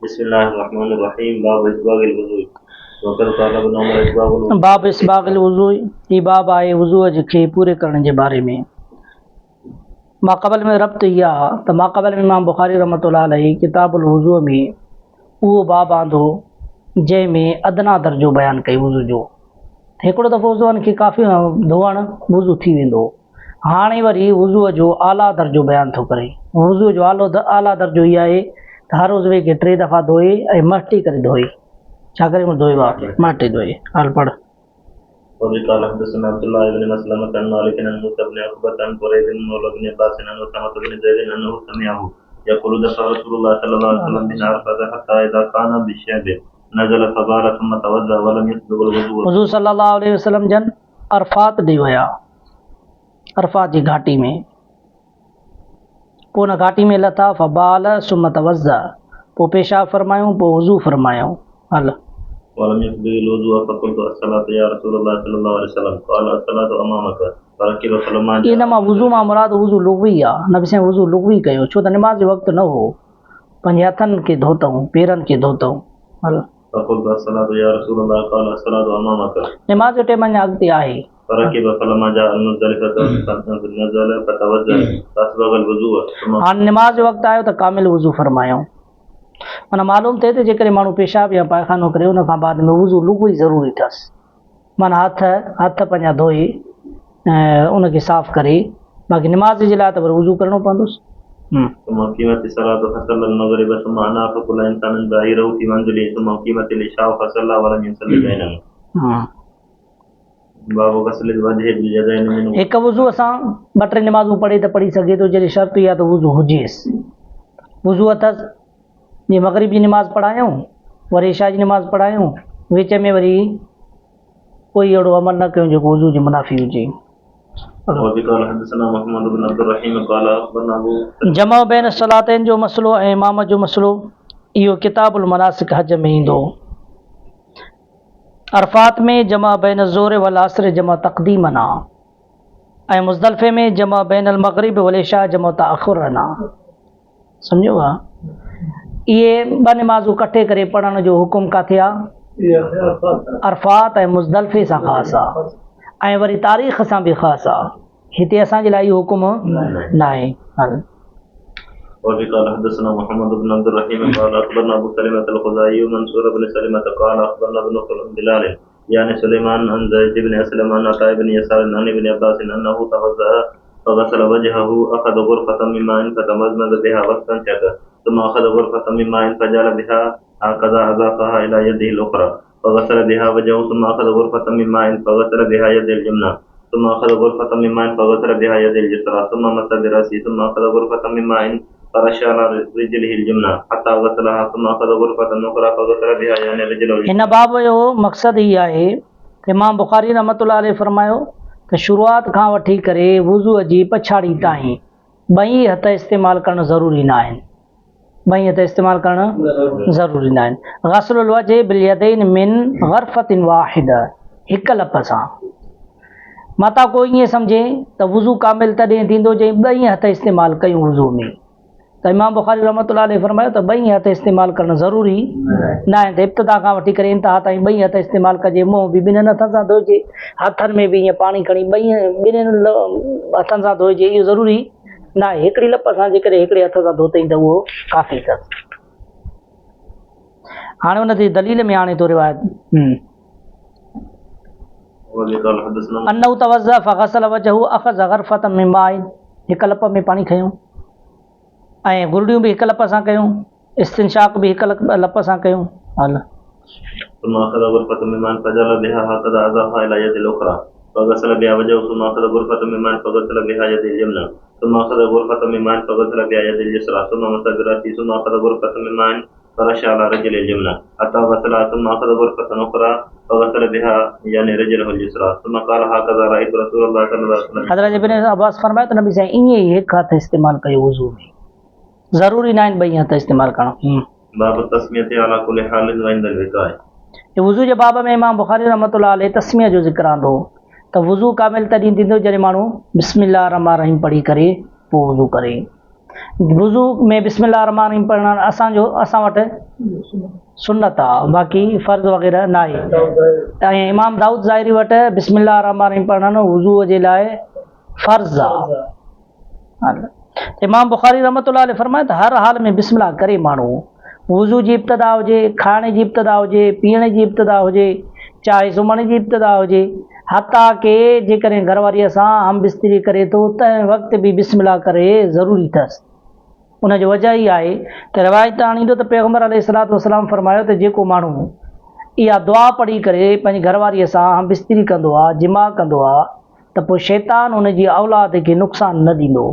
बिस्मिल्लाहिर्रहमानिर्रहीम। बाब इस्बागिल वज़ू। वक़द क़ाल इब्न उमर इस्बागुल वज़ू। बाब इस्बागिल वज़ू, ये बाब आए वज़ू खे पूरे करने के बारे में। माक़बल में रब्त या तो माक़बल में इमाम बुखारी रहमतुल्लाह अलैहि किताबुल वज़ू में वो बाब आंदो जंहिंमें अदना दर्जो बयान कई वज़ू जो। हिकिड़ो दफ़ो वज़ू खे काफ़ी धोअण वज़ू थी वेंदो। हाणे वरी वज़ू जो आला दर्जो बयान थो करे। वज़ू जो आला दर्जो इहा आहे त हर उज़वे खे 3 दफ़ा धोए ऐं मटी करे धोए। छा करे धोए मटी धोए। हाल पढ़। وقال حدثنا عبد الله بن مسلمة عن مالك عن موسى بن عقبة عن بريد مولى بن عباس عن أسامة بن زيد أنه سمعه يقول دخل رسول الله صلى الله عليه وسلم من عرفة حتى إذا كان بالشعب نزل فبال ثم توضأ ولم يسبغ الوضوء। हुज़ूर सल्लल्लाहु अलैहि वसल्लम जन अरफात ॾे विया, अरफात जी घाटी में। पोइ हुन घाटी में लथा फबाल सुम तवज़्ज़ा, पोइ पेशाब फरमायूं, पोइ वज़ू फरमायूं। हल ولم يسبغ الوضوء فقلت الصلاة يا رسول الله صلى الله عليه وسلم قال الصلاة أمامك فركب فلما इन मां वज़ू मां मुराद वज़ू लुग़वी आहे। नबी साईं वज़ू लुग़वी कयो छो त निमाज़ जो वक़्तु न हो। पंहिंजे हथनि खे धोतऊं, पेरनि खे धोतऊं। हल فقلت الصلاة يا रसूल الله قال الصلاة أمامك निमाज़ जो टाइम अञा अॻिते आहे। فركب فلما جاء المزدلفة نزل فتوضأ فأسبغ الوضوء हाणे निमाज़ जो वक़्तु आयो त कामिल वज़ू फरमायूं। माना मालूम थिए त जेकॾहिं माण्हू पेशाब या पायखानो करे उन खां बाद में वज़ू लुग़वी ज़रूरी अथसि। माना हथ पंहिंजा धोई उनखे साफ़ करे, बाक़ी निमाज़ जे लाइ त वरी वज़ू करिणो पवंदुसि। ثم قيمت الصلاة فصلى المغرب ثم أناف كل إنسان ظاهره في منزله ثم قيمت العشاء فصلى ولم يصلي بينهم। बाबू गस्ल वजह बियदैन मिन। हिकु वज़ू असां 2-3 निमाज़ूं पढ़े त पढ़ी सघे थो जॾहिं शर्त इहा त वज़ू हुजेसि। वज़ू अथसि, जीअं मग़रिब जी निमाज़ पढ़ायूं, वरी इशा जी निमाज़ पढ़ायूं, विच में वरी कोई अहिड़ो अमल न कयूं जेको वज़ू जे मुनाफ़ी हुजे। जमा बैन सलातैन जो मसलो ऐं इमाम जो मसलो, इहो किताबुल मनासिक हज में ईंदो। अरफात में जमा बैन ज़ोर वल असर जमा तक़दीमन आहे ऐं मुज़दलिफ़े में जमा बैन अल मग़रिब वल इशा जमा तअख़ुरन आहे। सम्झो आहे? इहे 2 निमाज़ूं कठे करे पढ़ण जो हुकुम किथे आहे? अरफात ऐं मुज़दलिफ़े सां ख़ासि आहे ऐं वरी तारीख़ सां बि ख़ासि आहे। हिते असांजे लाइ इहो हुकुम न आहे। हल وقال حدثنا محمد بن عبد الرحيم قال أخبرنا أبو سلمة الخزاعي منصور بن سلمة قال أخبرنا ابن بلال يعني سليمان عن زيد بن أسلم عن عطاء بن يسار عن ابن عباس أنه توضأ فغسل وجهه أخذ غرفة من ماء فتمزمز بها واستنشق ثم أخذ غرفة من ماء فجعل بها هكذا أضافها إلى يده الأخرى فغسل بها وجهه ثم أخذ غرفة من ماء فغسل بها يد اليمنى ثم أخذ غرفة من ماء فغسل بها يد اليسرى ثم مس برأسه ثم أخذ غرفة من ماء فرش على رجله اليمنى حتى غسلها ثم أخذ غرفة أخرى فغسل بها يعني رجله। हिन बाब जो मक़सदु ई आहे त इमाम बुखारी रहमतुल्लाह अलैहि फरमायो त शुरूआत खां वठी करे वज़ूअ जी पछाड़ी ताईं 2 हथ इस्तेमालु करणु ज़रूरी न आहिनि। 2 हथ इस्तेमालु करणु ज़रूरी न आहिनि। गस्लुल वजह बिल यदैन मिन गरफ़तिन वाहिदा, हिकु लप सां। मता कोई ईअं सम्झे त वज़ू कामिल तॾहिं थींदो जंहिं 2 हथ इस्तेमालु कयूं वज़ू में, त इमाम बुखारी रहमतुल्लाह अलैहि फरमायो त 2 हथ इस्तेमालु करणु ज़रूरी न आहे। त इब्तिदा खां वठी करे इंतिहा ताईं 2 हथ इस्तेमालु कजे। मुंहुं बि 2 हथनि सां धोइजे, हथनि में बि ईअं पाणी खणी 2 हथनि सां धोइजे, इहो ज़रूरी न आहे। हिकिड़ी लप सां जेकॾहिं हिकिड़े हथ सां धोतई त उहो काफ़ी अथसि। हाणे हुन जी दलील में आणे थो रिवायत अनहु तवज़्ज़अ फग़सल वजहु अख़ज़ ग़रफ़तन मिन माइन, हिकु लप में पाणी खयूं ऐं गुरड़ियूं बि हिकु लप सां कयूं, इस्तिंशाक बि हिकु लप सां कयूं। हल ثم أخذ غرفة من ماء فجعل بها هكذا أضافها إلى يد الأخرى فغسل بها وجهه ثم أخذ غرفة من ماء فغسل بها يد اليمنى ثم أخذ غرفة من ماء فغسل بها يد اليسرى ثم مس برأسه ثم أخذ غرفة من ماء فرش على رجله اليمنى حتى غسلها ثم أخذ غرفة أخرى فغسل بها يعني رجله اليسرى ثم قال هكذا رأيت رسول الله صلى الله عليه वसल्लम। हज़रत इब्न अब्बास फरमाया त नबी साईं ईअं ई हिकु हथ इस्तेमालु कयो वज़ू में, ज़रूरी न आहिनि 2 हथ इस्तेमालु करणु। बाब तस्मियत अला कुल हाल व इंद विकाय। ये वज़ू जे बाब में इमाम बुखारी रहमतुल्लाह अलैहि तस्मिया जो ज़िक्र आंदो त वज़ू कामिल तॾहिं थींदो जॾहिं माण्हू बिस्मिल्लाह रहमान रहीम पढ़ी करे पोइ वज़ू करे। वुज़ू में बिस्मिल्लाह रहमान रहीम पढ़णु असां वटि सुन्नत आहे, बाक़ी फ़र्ज़ वग़ैरह न आहे। ऐं इमाम दाऊद ज़ाहिरी वटि बिस्मिल्लाह रहमान रहीम पढ़णु वुज़ू जे लाइ फ़र्ज़ आहे। इमाम बुखारी रहमतुल्लाह अलैहि फरमाए त हर हाल में बिस्मिल्लाह करे माण्हू, वुज़ू जी इब्तिदा हुजे, खाइण जी इब्तिदा हुजे, पीअण जी इब्तिदा हुजे, चाहे सुम्हण जी इब्तिदा हुजे, हता के जेकॾहिं घरवारीअ सां हम बिस्तरी करे थो तंहिं वक़्तु बि बिस्मिल्लाह करे ज़रूरी अथसि। उनजो वजह ई आहे त रिवायत आणींदो त पैगम्बर अलैहिस्सलातु वस्सलाम फरमायो त जेको माण्हू इहा दुआ पढ़ी करे पंहिंजी घरवारीअ सां हम बिस्तरी कंदो आहे, जिमा कंदो आहे, त पोइ शैतान उनजी औलाद खे नुक़सानु न ॾींदो।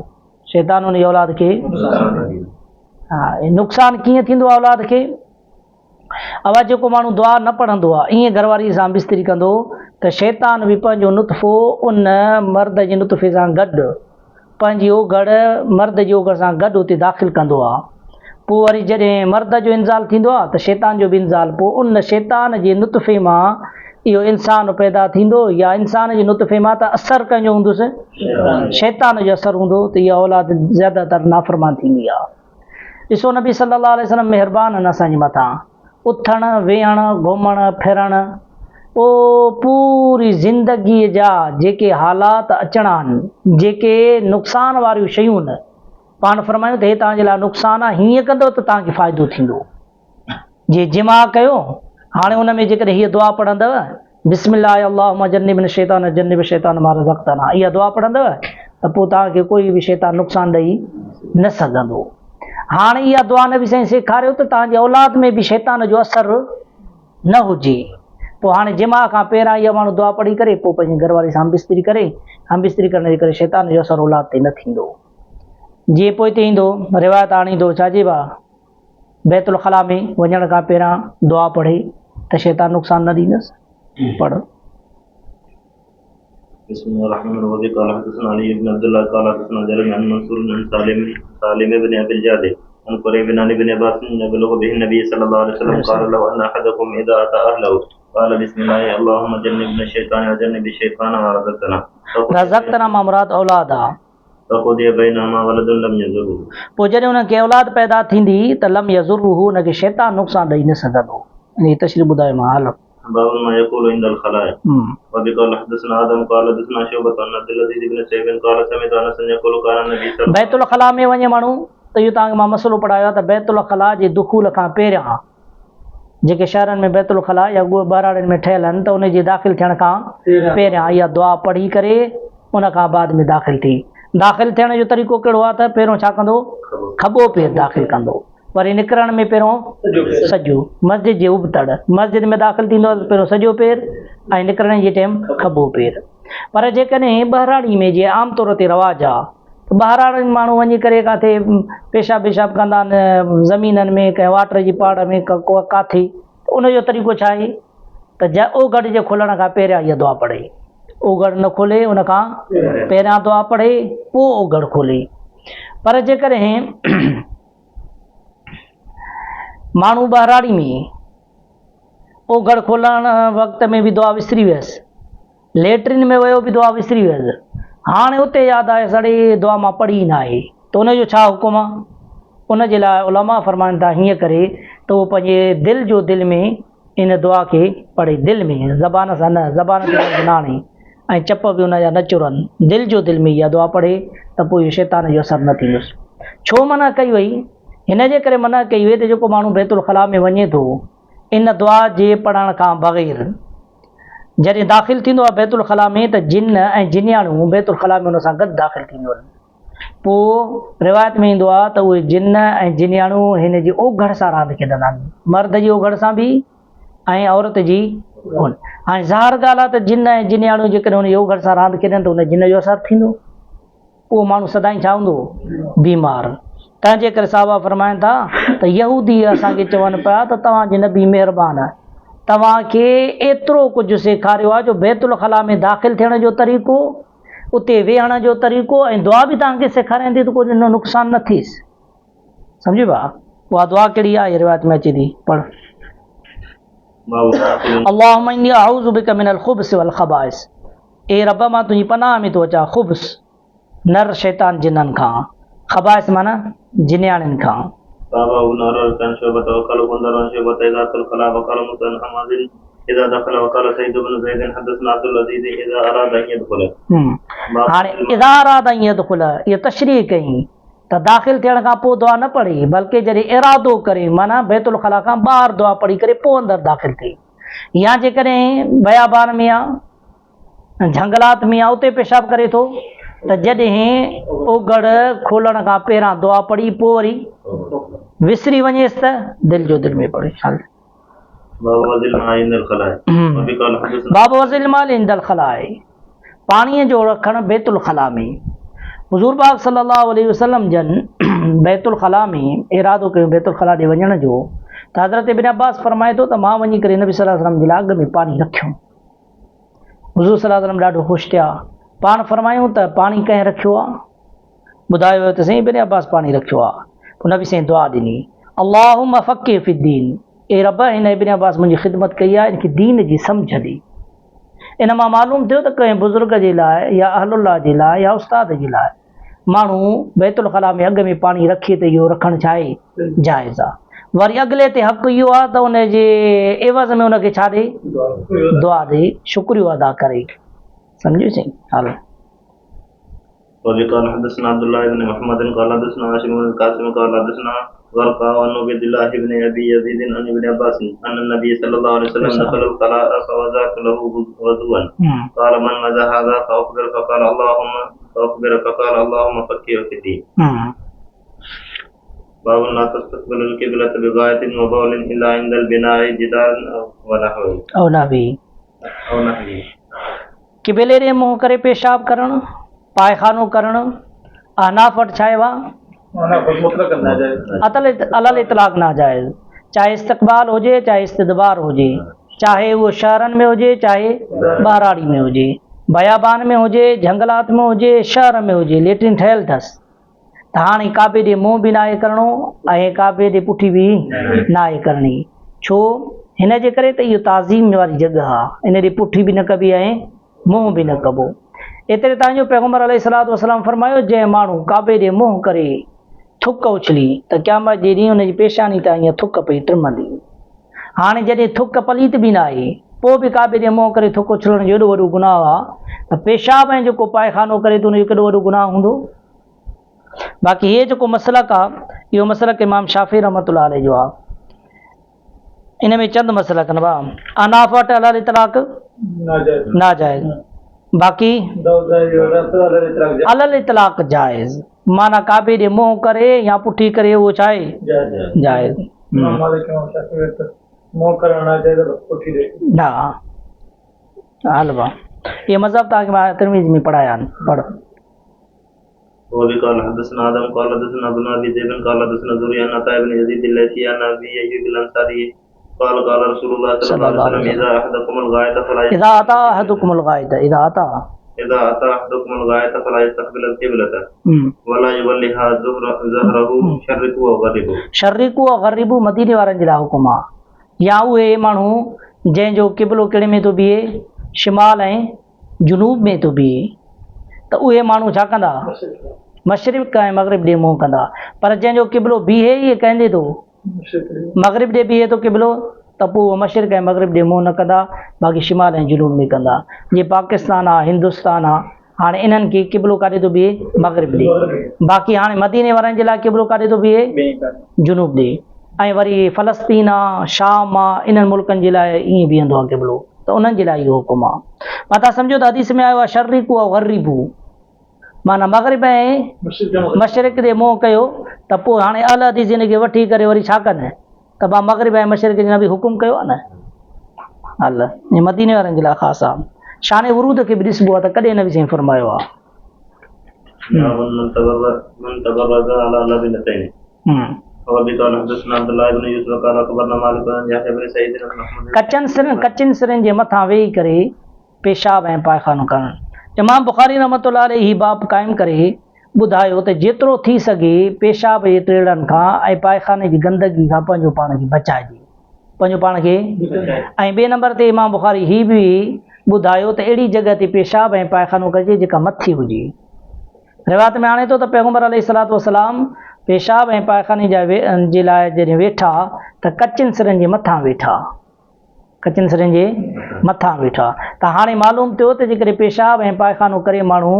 शैतान उनजी औलाद खे नुक़सानु कीअं थींदो आहे औलाद खे? अवा जेको माण्हू दुआ न पढ़ंदो आहे, ईअं घरवारीअ सां बिस्तरी कंदो त शैतान बि पंहिंजो नुतफ़ो उन मर्द जे नुतफ़े सां गॾु पंहिंजी ओघड़ मर्द जी ओघड़ सां गॾु उते दाख़िल कंदो आहे। पोइ वरी जॾहिं मर्द जो इंज़ाल थींदो आहे त शैतान जो बि इंज़ाल, पोइ उन शैतान जे नुतफ़े मां इहो इंसानु पैदा थींदो, या इंसान जे नुतफ़े मां त असरु कंहिंजो हूंदुसि, शैतान जो असरु हूंदो, त इहा औलाद ज़्यादातर नाफ़रमान थींदी आहे। ॾिसो नबी सल्लल्लाहु अलैहि वसल्लम महिरबान आहिनि असांजे मथां, उथणु वेहणु घुमणु फिरणु, पोइ पूरी ज़िंदगीअ जा जेके हालात अचणा आहिनि, जेके नुक़सान वारियूं शयूं आहिनि, पाण फरमायूं त हे तव्हांजे लाइ नुक़सानु आहे, हीअं कंदो त तव्हांखे फ़ाइदो थींदो। जे जिमा कयो, हाणे हुन में जेकॾहिं हीअ दुआ पढ़ंदव बिस्मिल्लाह अल्लाहुम्मा जन्निबिना शैतान जन्निब शैतान मा रज़क़तना, इहा दुआ पढ़ंदव त पोइ तव्हांखे कोई बि शैतान नुक़सानु ॾेई न सघंदो। हाणे इहा दुआ नबी साईं सेखारियो त तव्हांजी औलाद में बि शैतान जो असरु न हुजे। पोइ हाणे जिमा खां पहिरां इहा माण्हू दुआ पढ़ी करे पोइ पंहिंजी घरवारी सां हम बिस्तरी करे, हम बिस्तरी करण जे करे शैतान जो असरु औलाद ते न थींदो। जीअं पोइ हिते ईंदो रिवायत आणींदो छाजे बा बैतुल ख़ला में वञण खां पहिरां दुआ पढ़े त शैतान नुक़सानु न ॾींदसि। पढ़। बिस्मिल्लाहिर्रहमानिर्रहीम। क़ाल हदसना अली इब्न अब्दुल्लाह क़ाल हदसना जरीर अन मंसूर अन सालिम इब्न अबिल जाद अन क़ुरैब बिन अली बिन अब्बास नबलगु बिहि नबी सल्लल्लाहु अलैहि वसल्लम क़ाल लव अन अहदकुम इज़ा अता अहलहु क़ाल बिस्मिल्लाह अल्लाहुम्मा जन्निबना शैतान व जन्निबि शैतान मा रज़क़तना मा मुराद औलाद आहे। फ़क़ुदिया बैनहुमा वलदुन लम यज़ुरहु, पोइ जॾहिं हुनखे औलाद पैदा थींदी त लम यज़ुरहु, हुनखे शैतान नुक़सानु ॾेई न सघंदो। इन तशरीह ॿुधायो मां हाल बाब मा यक़ूलु इंदल ख़लाए। वबिक़ाल हदसना आदम क़ाल हदसना शुअबा अन अब्दुल अज़ीज़ इब्न सैबिन क़ाल समिअतु अनस यक़ूलु क़ाल नबी सल्लल्लाहु बैतुल ख़ला में वञे माण्हू त इहो तव्हांखे मां मसइलो पढ़ायो आहे त बैतुल ख़ला जे दुख़ूल खां पहिरियां जेके शहरनि में बैतुल ख़ला या बहिराड़नि में ठहियल आहिनि त उनजे दाख़िल थियण खां पहिरियां इहा दुआ पढ़ी करे उन खां बाद में दाख़िल थी। दाख़िल थियण जो तरीक़ो कहिड़ो आहे त पहिरियों छा कंदो, खॿो पेर दाख़िल कंदो, वरी निकिरण में पहिरियों सॼो, मस्जिद जे उबतड़ मस्जिद में दाख़िल थींदो त पहिरियों सॼो पेर ऐं निकिरण जे टाइम खॿो पेर। पर जेकॾहिं बहिराड़ी में जीअं आम तौर ते रवाजु आहे त बहिराड़नि माण्हू वञी करे किथे पेशाब वेशाब कंदा आहिनि ज़मीननि में, कंहिं वाटर जी पाड़ में, किथे, उनजो तरीक़ो छा आहे त ओघड़ जे खुलण खां पहिरियां इहा दुआ पढ़े, ओघड़ न खोले उन खां पहिरियां दुआ पढ़े पोइ ओघड़ खोले। पर जेकॾहिं माण्हू बहिराड़ी में ओघड़ खोलण वक़्त में बि दुआ विसरी वियसि, लेट्रिन में वियो बि दुआ विसरी वियसि, हाणे उते यादि आहे सड़े दुआ मां पढ़ी न आहे त उनजो छा हुकुम आहे? उनजे लाइ उलमा फरमाइनि था हीअं करे त उहो पंहिंजे दिलि जो दिलि में इन दुआ खे पढ़े, दिलि में, ज़बान सां न, ज़बान ते न आणे ऐं चप बि उनजा न चुरनि, दिलि जो दिलि में इहा दुआ पढ़े त पोइ इहो शैतान जो असरु न थींदुसि। छो मना कई वई? हिन जे करे मना कई वई त जेको माण्हू बैतुल ख़ला में वञे थो इन दुआ जे पढ़ण खां बग़ैर जॾहिं दाख़िल थींदो आहे बैतुल ख़ला में त जिन ऐं जिन्याणियूं बैतुल ख़ला में हुन सां गॾु दाख़िल थींदियूं आहिनि। पोइ रिवायत में ईंदो आहे त उहे जिन ऐं जिन्याणियूं हिन जी ओघड़ सां रांदि खेॾंदा आहिनि, मर्द जी ओघड़ सां बि ऐं औरत जी। हाणे ज़ाहिर ॻाल्हि आहे त जिन ऐं जिन्याणियूं जेकॾहिं हुन ओघड़ सां रांदि खेॾनि त हुन जिन जो असरु थींदो, उहो माण्हू सदाईं छा हूंदो, बीमार। तंहिंजे करे साहबा फरमाइनि था त यहूदी असांखे चवनि पिया त तव्हांजे नबी महिरबान तव्हांखे एतिरो कुझु सेखारियो आहे जो बैतुल ख़ला में दाख़िल थियण जो तरीक़ो, उते वेहण जो तरीक़ो ऐं दुआ बि तव्हांखे सेखारींदी त कुझु नुक़सानु न थिएसि। सम्झो भा उहा दुआ कहिड़ी आहे? रिवायत में अचे थी, पढ़। अल्लाहुम्मा इन्नी अऊज़ु बिका मिनल ख़ुब्स वल ख़बाइस, ए रब मां तुंहिंजी पनाह में थो अचां ख़ुब्स नर शैतान जिन्हनि खां, ख़बाइस माना जिन्याणिन खां। بابا بن عرر كان شعبة وقال غندر عن شعبة إذا أتى الخلاء وقال موسى عن حماد إذا دخل وقال سيد بن زيد حدثنا عبد العزيز إذا أراد أن يدخل. हाणे इदारा त ईअं दुखुल इहा तशरीह कई त दाख़िल थियण खां पोइ दुआ न पढ़ी बल्कि जॾहिं इरादो करे माना बैतुल ख़ला खां ॿाहिरि दुआ पढ़ी करे पोइ अंदरि दाख़िल थिए या जेकॾहिं बयाबान में आहे झंगलात में आहे उते पेशाब करे थो त जॾहिं ओगड़ खोलण खां पहिरां दुआ पढ़ी पोइ वरी विसरी वञेसि त दिलि जो दिलि में पढ़े। باب وزل ما عند الخلاء. وفي قال حدثنا बाब वज़िल माल इंदल ख़लाए पाणीअ जो रखणु बैतुल ख़ला में। हुज़ूर पाक सल्लल्लाहु अलैहि वसल्लम जन बैतुल ख़ला में इरादो कयो बैतुल ख़ला ॾे वञण जो त हज़रत इब्न अब्बास फरमाए थो त मां वञी करे नबी सल्लल्लाहु अलैहि वसल्लम जे लाइ अॻ में पाणी रखियो। हुज़ूर सल्लल्लाहु अलैहि वसल्लम ॾाढो ख़ुशि थिया। पाण फरमायूं त पाणी कंहिं रखियो आहे? ॿुधायो त साईं इब्न अब्बास पाणी रखियो आहे। पोइ नबी साईं दुआ ॾिनी अल्लाहुम्मा फ़क़्हिह फ़िद्दीन, ए रब हिन इब्न अब्बास मुंहिंजी ख़िदमत कई आहे इनखे दीन जी सम्झ ॾे। इन मां मालूम थियो त कंहिं बुज़ुर्ग जे लाइ या अहलुल्लाह जे लाइ या उस्ताद जे लाइ माण्हू बैतुल ख़ला में अॻ में पाणी रखे त इहो रखणु छा आहे जाइज़ आहे। वरी अॻिले ते हक़ु इहो आहे त उनजे एवज़ में उनखे छा ॾे दुआ ॾे शुक्रियो अदा करे। सम्झो साईं। हलो وفي قال حدثنا عبد الله بن محمد قال حدثنا هاشم بن القاسم قال حدثنا ورقة عن عبد الله بن أبي يزيد عن ابن عباس أن النبي صلى الله عليه وسلم دخل الخلاء فوضعت له وضوءا قال من مزح هذا فأخبر فقال اللهم فقهه في الدين. باب لا تستقبل القبلة بغاية وبول إلا عند البناء جدار أو نحوه. क़िबले ॾे मुंहुं करे पेशाब करणु पायखानो करणु अहनाफ वटि छा आहे अलल इतलाक़ नाजाइज़, चाहे इस्तक़बाल हुजे चाहे इस्तदबार हुजे, चाहे उहो शहरनि में हुजे चाहे ॿाराड़ी में हुजे, बयाबान में हुजे झंगलात में हुजे शहर में हुजे, लेट्रिन ठहियलु अथसि त हाणे काबे ॾे मुंहुं बि नाहे करिणो ऐं काबे ॾे पुठी बि नाहे करणी। छो? हिन जे करे त इहो ताज़ीम वारी जॻह आहे, इन ॾे पुठी बि न कबी ऐं मुंहुं बि न कबो। एतिरे तव्हांजो पैगम्बर अलैहिस्सलातु वस्सलाम फरमायो जंहिं माण्हू काबे ॾे मुंहुं करे थुक उछली त क़यामत जे ॾींहुं हुनजी पेशानी तां ईअं थुक पई टिमंदी। हाणे जॾहिं थुक पलीत बि न आहे पोइ बि काबे ॾे मुंहुं करे थुक उछलण जो एॾो वॾो गुनाह आहे त पेशाब ऐं जेको पायखानो करे थो हुनजो केॾो वॾो गुनाह हूंदो। बाक़ी इहे जेको मसलक आहे इहो मसलक इमाम शाफ़ी रहमतुल्लाह अलैह जो आहे। इन में चंद मसलक आहिनि भाउ। अहनाफ वटि अलल इतलाक़ नाजाइज़, बाक़ी अलल इतलाक़ जाइज़ माना काबे ॾे मुंहुं करे या पुठी करे उहो छा आहे जाइज़। हा हल भाउ इहे मज़हब तव्हांखे मां तिरमिज़ी में पढ़ाया आहिनि पढ़। وفي قال حدثنا آدم قال حدثنا ابن أبي ذئب قال حدثنا زهري عن عطاء بن يزيد الليثي عن أبي أيوب الأنصاري قال قال رسول الله صلى الله عليه وسلم إذا أتى أحدكم الغائط فلا يستقبل القبلة ولا يولها ظهره شرقه وغربه मदीने वारनि जे लाइ हुकुम आहे। या उहे माण्हू जंहिंजो क़िबलो कहिड़े में थो बीहे शिमाल ऐं जुनूब में थो बीहे त उहे माण्हू छा कंदा मशरिक़ ऐं मग़रिब ॾे मुंहुं कंदा। पर जंहिंजो क़िबलो बीहे ई कंदे थो मग़रिब ॾे बीहे थो क़िबलो त पोइ उहो मशरिक़ ऐं मग़रिब ॾे मुंहुं न कंदा, बाक़ी शिमाल ऐं जुनूब में कंदा। जीअं पाकिस्तान आहे हिंदुस्तान आहे हाणे इन्हनि खे क़िबलो काॾे थो बीहे मग़रिब ॾे, बाक़ी हाणे मदीने वारनि जे लाइ क़िबलो काॾे थो बीहे जुनूब ॾे। ऐं वरी फ़लस्तीन आहे शाम आहे इन्हनि मुल्कनि जे लाइ ईअं बीहंदो आहे क़िबलो त उन्हनि जे लाइ इहो हुकुम आहे। मां तव्हां सम्झो त हदीस में आयो आहे शर्रिक़ु व ग़र्रिबु माना मग़रिब ऐं मशरिक़ ॾे मुंहुं कयो त पोइ हाणे अल हदीस हिन खे वठी करे वरी छा कनि त मां मग़रिब ऐं मशरिक़ जे बि हुकुम कयो आहे न। हल ईअं मदीने वारनि जे लाइ ख़ासि आहे। शान वरूद खे बि ॾिसबो आहे त कॾहिं नबी साईं फरमायो आहे। कचनि सिरनि जे मथां वेही करे पेशाब ऐं पायखानो करणु। इमाम बुखारी रहमतुल्लाह अलैह ही बाब क़ाइमु करे ॿुधायो त जेतिरो थी सघे पेशाब जे टेड़नि खां ऐं पायखाने जी गंदगी खां पंहिंजो पाण खे बचाइजे, पंहिंजो पाण खे। ऐं ॿिए नंबर ते इमाम बुखारी ही बि ॿुधायो त अहिड़ी जॻह ते पेशाब ऐं पायखानो कजे जेका मथी हुजे। रिवायत में आणे थो त पैगम्बर अलैहिस्सलातु वस्सलाम पेशाब ऐं पायखाने जे लाइ जॾहिं वेठा त कचिन सिरनि जे मथां वेठा, कचिन सिरनि जे मथां वेठा। त हाणे मालूम थियो त जेकॾहिं पेशाब ऐं पायखानो करे माण्हू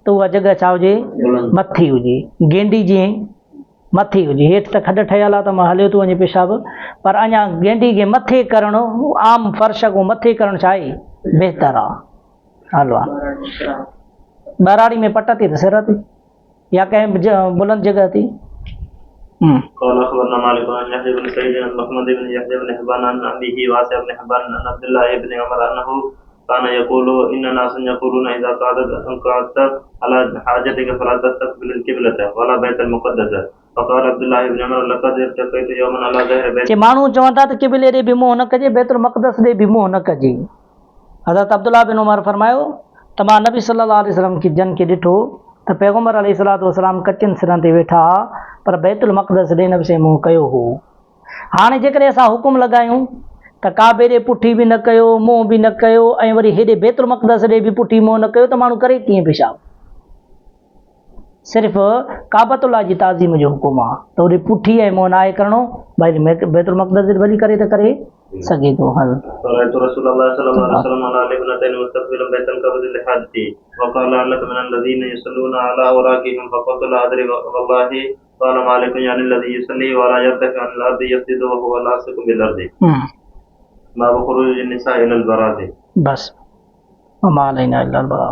त उहा जॻह छा हुजे, मथी हुजे, गेंडी जीअं मथी हुजे। हेठि त खॾ ठहियल आहे त मां हलियो थो वञे पेशाब, पर अञा गेंडी खे मथे करणु, आम फर्श को मथे करणु छा आहे, बहितर आहे। हलो ॿराड़ी में पट ते त सिर ते या कंहिं बुलंद जॻह ते। قال أخبرنا مالك عن يحيى بن سعيد عن محمد بن يحيى بن حبان عن أبيه واسع بن حبان عن عبد الله بن عمر أنه كان يقول إن ناسا يقولون إذا قعدت على حاجتك فلا تستقبل القبلة ولا بيت المقدس فقال عبد الله بن عمر لقد ارتقيت يوما على ظهر بيت कि माण्हू चवनि था त क़िबले ॾे बि मुंहुं न कजे, बैतुल मक़दस ॾे बि मुंहुं न कजे। हज़रत अब्दुल्लाह बिन उमर फरमायो त मां नबी सल्लल्लाहु अलैहि वसल्लम की जन खे ॾिठो त पैगम्बर अलैहिस्सलातु वस्सलाम कचिन सिरनि ते वेठा, पर बैतुल मक़दस ॾे न से मुंहुं कयो हो। हाणे जेकॾहिं असां हुकुम लॻायूं त काबे ॾे पुठी बि न कयो, मुंहुं बि न कयो, ऐं वरी हेॾे बैतुल मक़दस ॾे बि पुठी मुंहुं न कयो, त माण्हू करे कीअं पेशाब? सिर्फ़ु काबतुल्लाह जी ताज़ीम जो हुकुम आहे त होॾे पुठी ऐं मुंहुं नाहे करिणो, भई बैतुल मक़दस वञी करे त करे सघे थो। हल رأيت رسول الله صلى الله عليه وسلم على لبنتين مستقبلا بيت القبر لحاجته وقال لعلك من الذين يصلون على أوراقهم فقلت لا أدري والله قال مالك يعني الذي يصلي ولا يرتفع عن الأرض يسجد وهو لاصق بالأرض باب خروج النساء إلى البراءة. بس وما علينا إلا البراءة.